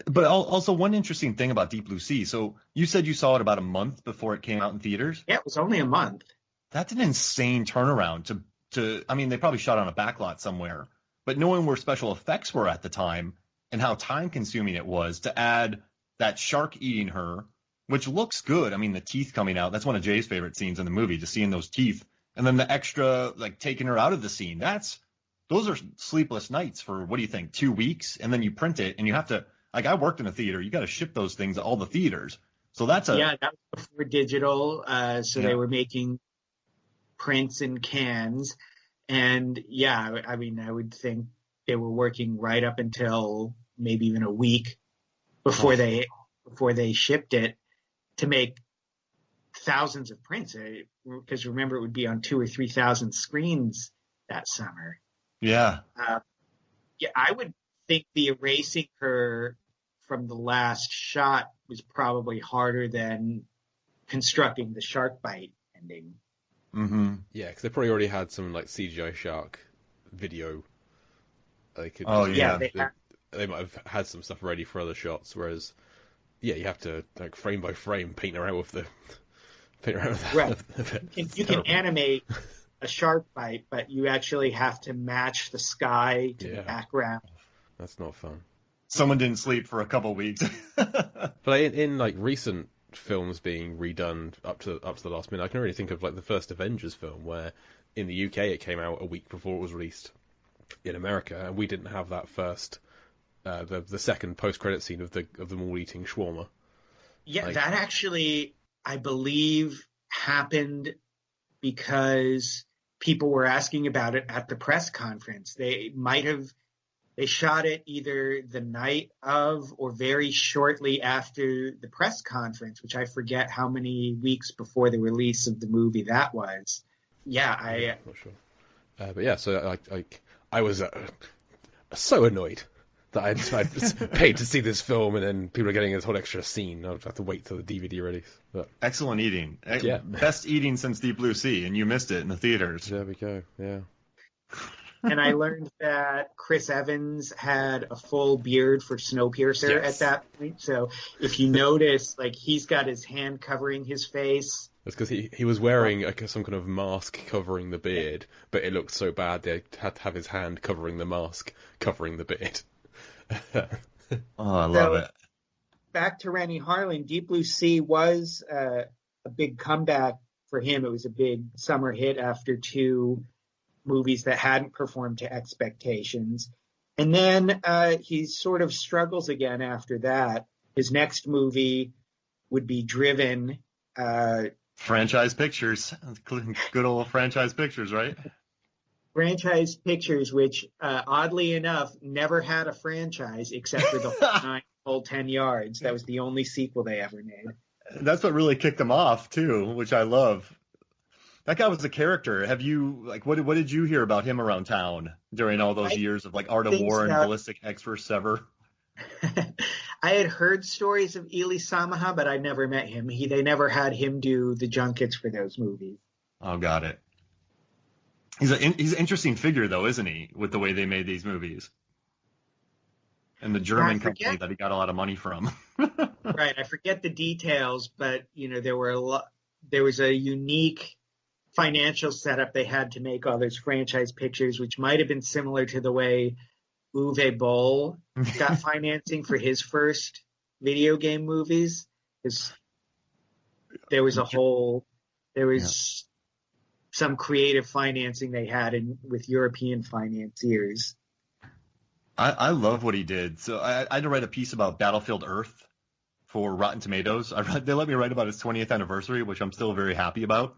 But also one interesting thing about Deep Blue Sea. So you said you saw it about a month before it came out in theaters. Yeah, it was only a month. That's an insane turnaround I mean, they probably shot on a backlot somewhere, but knowing where special effects were at the time and how time consuming it was to add that shark eating her, which looks good. I mean, the teeth coming out, that's one of Jay's favorite scenes in the movie, just seeing those teeth. And then the extra, like taking her out of the scene. Those are sleepless nights for, what do you think, 2 weeks? And then you print it and you have to, like I worked in a theater, you got to ship those things to all the theaters. So that was before digital. They were making prints and cans. And yeah, I mean, I would think they were working right up until maybe even a week before they shipped it to make thousands of prints. Because remember, it would be on 2,000 or 3,000 screens that summer. Yeah. I would think the erasing her from the last shot was probably harder than constructing the shark bite ending. Mm-hmm. Yeah, because they probably already had some like CGI shark video. They could. They might have had some stuff ready for other shots. Whereas, you have to like frame by frame paint around with the. Right. You can animate a shark bite, but you actually have to match the sky to the background. That's not fun. Someone didn't sleep for a couple weeks. But in like recent films being redone up to the last minute, I can really think of like the first Avengers film, where in the UK it came out a week before it was released in America, and we didn't have that first the second post-credit scene of them all eating shawarma. Yeah, that actually, I believe, happened because people were asking about it at the press conference. They shot it either the night of or very shortly after the press conference, which I forget how many weeks before the release of the movie that was. Yeah, I'm not sure. But yeah, so I was so annoyed that I'd paid to see this film, and then people are getting this whole extra scene. I'd have to wait till the DVD release. But excellent eating. Yeah. Best eating since Deep Blue Sea, and you missed it in the theaters. There we go, yeah. And I learned that Chris Evans had a full beard for Snowpiercer at that point. So if you notice, like, he's got his hand covering his face. That's because he was wearing some kind of mask covering the beard, but it looked so bad they had to have his hand covering the mask covering the beard. Oh, I love it. Back to Rennie Harlin, Deep Blue Sea was a big comeback for him. It was a big summer hit after two movies that hadn't performed to expectations. And then he sort of struggles again after that. His next movie would be Driven. Franchise Pictures. Good old Franchise Pictures, right? Franchise Pictures, which oddly enough never had a franchise except for the whole 10 yards. That was the only sequel they ever made. That's what really kicked them off too, which I love. That guy was a character. Have you, like, what did you hear about him around town during all those years of, like, Art of War and Ballistic X vs. Sever? I had heard stories of Eli Samaha, but I never met him. They never had him do the junkets for those movies. Oh, got it. He's an interesting figure, though, isn't he, with the way they made these movies? And the German company that he got a lot of money from. Right. I forget the details, but, there was a unique financial setup they had to make all those franchise pictures, which might have been similar to the way Uwe Boll got financing for his first video game movies. There was some creative financing they had with European financiers. I love what he did. So I had to write a piece about Battlefield Earth for Rotten Tomatoes. They let me write about its 20th anniversary, which I'm still very happy about.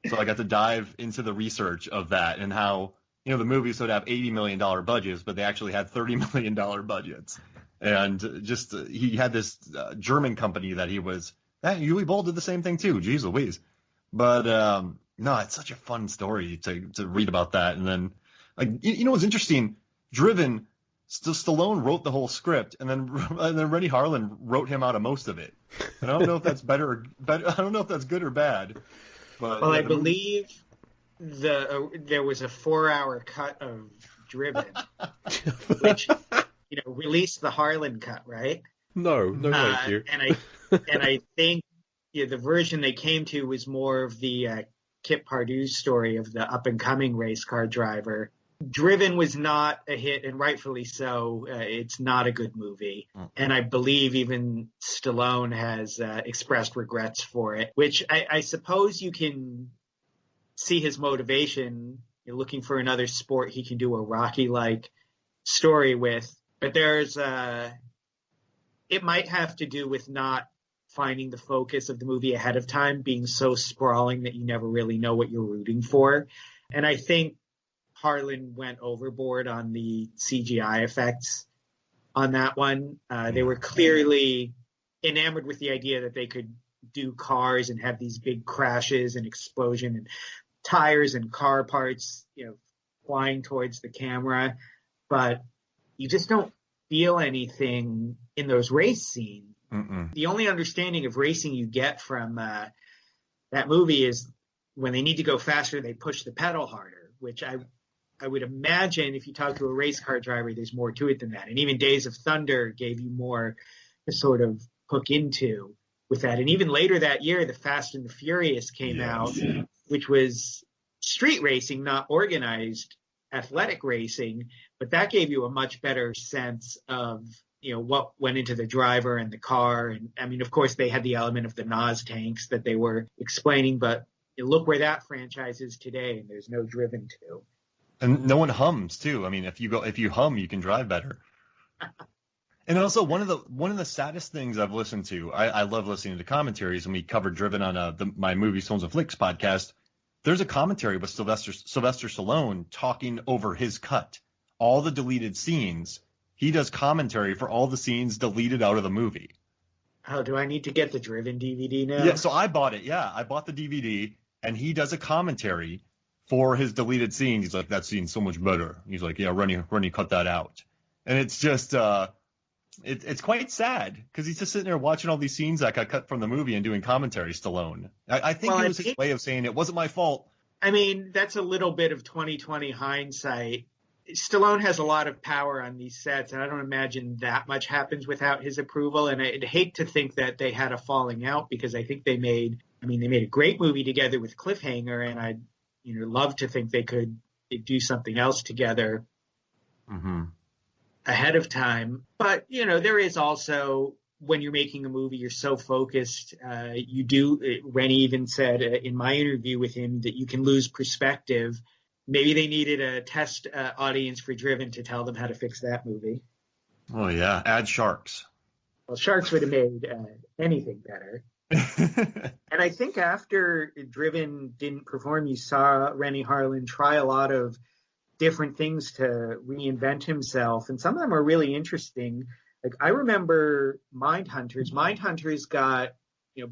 So I got to dive into the research of that and how, the movies would have $80 million budgets, but they actually had $30 million budgets. And just he had this German company that Uwe Boll did the same thing too. Jeez Louise. But no, it's such a fun story to read about that. And then, like, what's interesting? Driven, Stallone wrote the whole script, and then Rennie Harlin wrote him out of most of it. And I don't know if that's better. I don't know if that's good or bad. But, I believe there was a 4-hour cut of Driven, which release the Harlan cut, right? No, thank you. And I think the version they came to was more of the Kip Pardue story of the up and coming race car driver. Driven was not a hit, and rightfully so. It's not a good movie. And I believe even Stallone has expressed regrets for it, which I suppose you can see his motivation. You're looking for another sport he can do a Rocky-like story with. But it might have to do with not finding the focus of the movie ahead of time, being so sprawling that you never really know what you're rooting for. And I think Harlan went overboard on the CGI effects on that one. They were clearly enamored with the idea that they could do cars and have these big crashes and explosion and tires and car parts, flying towards the camera. But you just don't feel anything in those race scenes. Mm-mm. The only understanding of racing you get from that movie is when they need to go faster, they push the pedal harder, which I would imagine if you talk to a race car driver, there's more to it than that. And even Days of Thunder gave you more to sort of hook into with that. And even later that year, The Fast and the Furious came out, which was street racing, not organized athletic racing, but that gave you a much better sense of what went into the driver and the car. And I mean, of course, they had the element of the NOS tanks that they were explaining, but look where that franchise is today, and there's no Driven 2. And no one hums too. I mean, if you hum, you can drive better. And also one of the saddest things I've listened to, I love listening to commentaries, and we covered Driven on my Movies, Films, and Flicks podcast. There's a commentary with Sylvester Stallone talking over his cut, all the deleted scenes. He does commentary for all the scenes deleted out of the movie. Oh, do I need to get the Driven DVD now? Yeah, so I bought it. Yeah, I bought the DVD, and he does a commentary for his deleted scenes. He's like, that scene's so much better. He's like, yeah, Rennie cut that out. And it's just, it's quite sad because he's just sitting there watching all these scenes that got cut from the movie and doing commentary, Stallone. I think it was his way of saying it wasn't my fault. I mean, that's a little bit of 20/20 hindsight. Stallone has a lot of power on these sets, and I don't imagine that much happens without his approval. And I'd hate to think that they had a falling out, because I think they made a great movie together with Cliffhanger, and I'd love to think they could do something else together ahead of time. But there is also, when you're making a movie, you're so focused. Rennie even said in my interview with him that you can lose perspective. Maybe they needed a test audience for Driven to tell them how to fix that movie. Oh, yeah. Add sharks. Well, sharks would have made anything better. And I think after Driven didn't perform, you saw Rennie Harlan try a lot of different things to reinvent himself. And some of them are really interesting. Like, I remember Mindhunters. Mindhunters got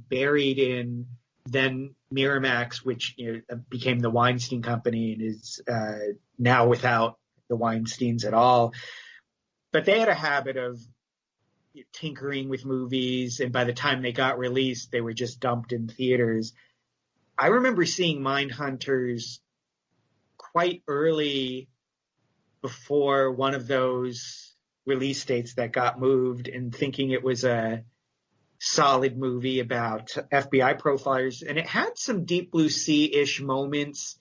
buried in then Miramax, which became the Weinstein Company and is now without the Weinsteins at all. But they had a habit of tinkering with movies, and by the time they got released, they were just dumped in theaters. I remember seeing Mindhunters quite early before one of those release dates that got moved, and thinking it was a solid movie about FBI profilers, and it had some Deep Blue Sea-ish moments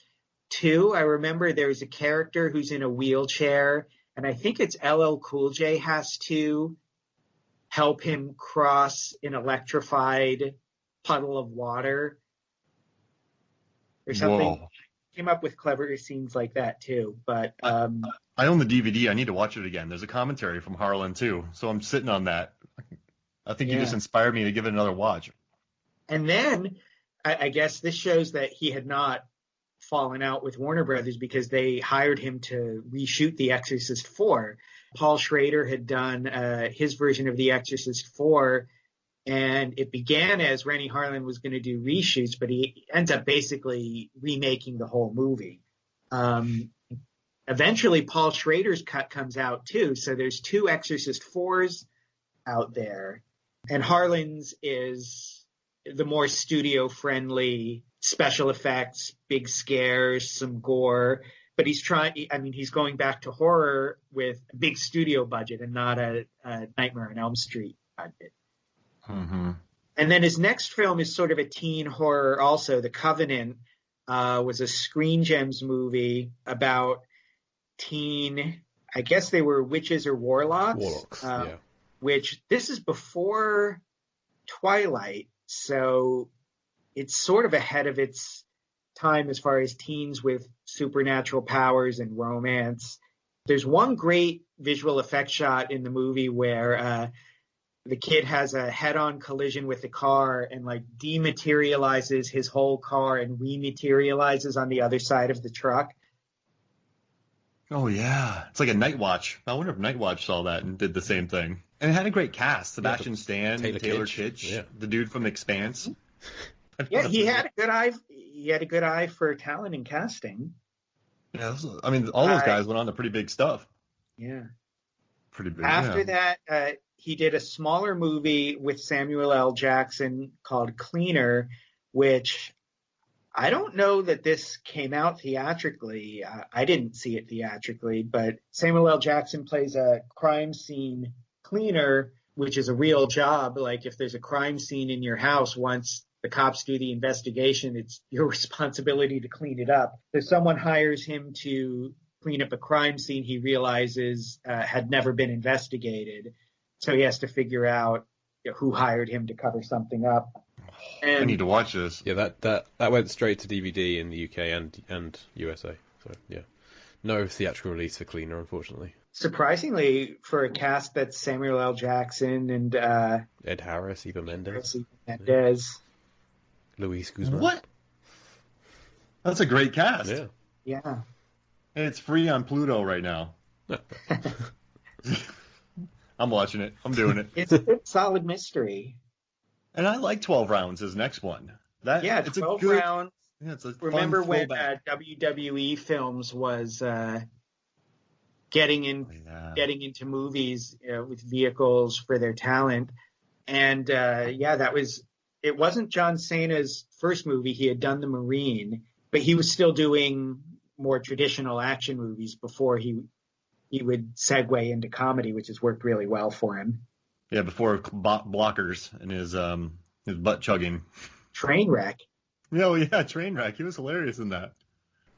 too. I remember there's a character who's in a wheelchair, and I think it's LL Cool J has to help him cross an electrified puddle of water or something. Whoa. Came up with clever scenes like that too. But I own the DVD. I need to watch it again. There's a commentary from Harlan too, so I'm sitting on that. I think you just inspired me to give it another watch. And then I guess this shows that he had not fallen out with Warner Brothers, because they hired him to reshoot The Exorcist 4. Paul Schrader had done his version of The Exorcist 4, and it began as Rennie Harlan was going to do reshoots, but he ends up basically remaking the whole movie. Eventually, Paul Schrader's cut comes out too, so there's 2 Exorcist 4s out there. And Harlan's is the more studio-friendly special effects, big scares, some gore. but he's going back to horror with a big studio budget and not a Nightmare on Elm Street budget. Mm-hmm. And then his next film is sort of a teen horror also. The Covenant was a Screen Gems movie about I guess they were witches or warlocks. Yeah. Which this is before Twilight, so it's sort of ahead of its time as far as teens with supernatural powers and romance. There's one great visual effect shot in the movie where the kid has a head-on collision with the car and like dematerializes his whole car and rematerializes on the other side of the truck. Oh yeah, it's like a Night Watch. I wonder if Night Watch saw that and did the same thing. And it had a great cast: Sebastian Stan, Taylor Kitsch, the dude from Expanse. Yeah, he had a good eye. He had a good eye for talent and casting. Yeah, I mean, all those guys went on to pretty big stuff. Yeah, pretty big. After that, he did a smaller movie with Samuel L. Jackson called Cleaner, which I don't know that this came out theatrically. I didn't see it theatrically, but Samuel L. Jackson plays a crime scene cleaner, which is a real job. Like if there's a crime scene in your house, once the cops do the investigation, it's your responsibility to clean it up. So someone hires him to clean up a crime scene he realizes had never been investigated. So he has to figure out who hired him to cover something up. And I need to watch this. Yeah, that went straight to DVD in the UK and USA. So yeah, no theatrical release for Cleaner, unfortunately. Surprisingly, for a cast that's Samuel L. Jackson and Ed Harris, Eva Mendes, Luis Guzman. What? That's a great cast. Yeah. Yeah. And it's free on Pluto right now. I'm watching it. I'm doing it. It's a good, solid mystery. And I like 12 Rounds, his next one. It's 12 Rounds. Yeah, it's a Remember fun when throwback. WWE Films was getting into movies with vehicles for their talent, and it wasn't John Cena's first movie. He had done The Marine, but he was still doing more traditional action movies before he would segue into comedy, which has worked really well for him. Yeah, before blockers and his butt chugging. Trainwreck. Oh yeah, Trainwreck. He was hilarious in that.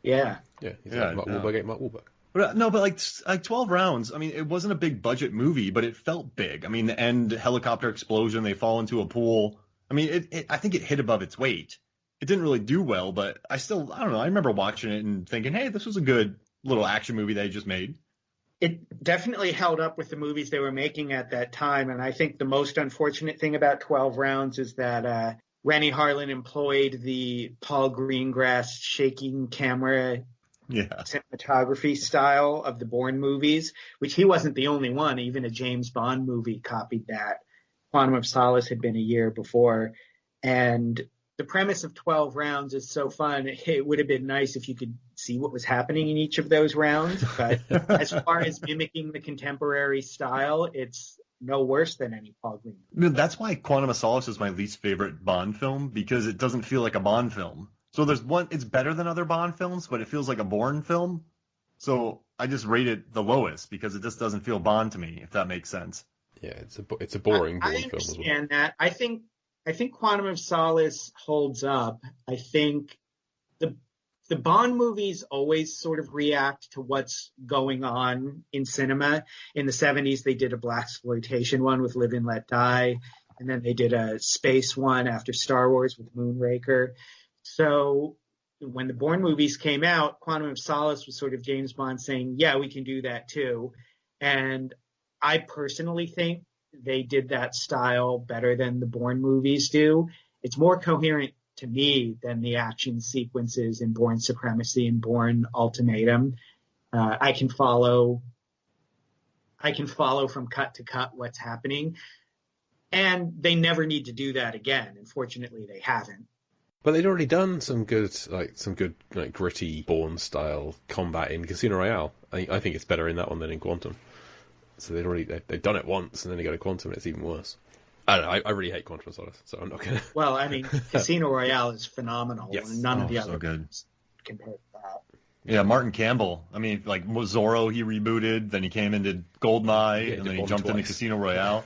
Yeah. Yeah. Mark Wahlberg. But 12 Rounds. I mean, it wasn't a big budget movie, but it felt big. I mean, the end helicopter explosion, they fall into a pool. I mean, I think it hit above its weight. It didn't really do well, but I don't know. I remember watching it and thinking, hey, this was a good little action movie they just made. It definitely held up with the movies they were making at that time. And I think the most unfortunate thing about 12 Rounds is that Rennie Harlin employed the Paul Greengrass shaking camera cinematography style of the Bourne movies, which he wasn't the only one. Even a James Bond movie copied that. Quantum of Solace had been a year before. And the premise of 12 Rounds is so fun. It would have been nice if you could see what was happening in each of those rounds. But as far as mimicking the contemporary style, it's no worse than any Paul Green. That's why Quantum of Solace is my least favorite Bond film, because it doesn't feel like a Bond film. So there's one, it's better than other Bond films, but it feels like a Bourne film. So I just rate it the lowest because it just doesn't feel Bond to me, if that makes sense. Yeah, it's a boring Bourne film as well. I understand that. I think Quantum of Solace holds up. I think the Bond movies always sort of react to what's going on in cinema. In the 70s, they did a blaxploitation one with Live and Let Die, and then they did a space one after Star Wars with Moonraker. So when the Bourne movies came out, Quantum of Solace was sort of James Bond saying, yeah, we can do that too. And I personally think they did that style better than the Bourne movies do. It's more coherent to me than the action sequences in Bourne Supremacy and Bourne Ultimatum. I can follow from cut to cut what's happening, and they never need to do that again. Unfortunately, they haven't. But they'd already done some good gritty Bourne style combat in Casino Royale. I think it's better in that one than in Quantum. So they've done it once, and then they go to Quantum, and it's even worse. I don't know. I really hate Quantum of Solace, so I'm not gonna. Well, I mean, Casino Royale is phenomenal. Yes. And none of the so other good compared to that. Yeah, Martin Campbell. I mean, like Zorro, he rebooted, then he came and did Goldeneye, Yeah, and then he Bond jumped into twice. Casino Royale.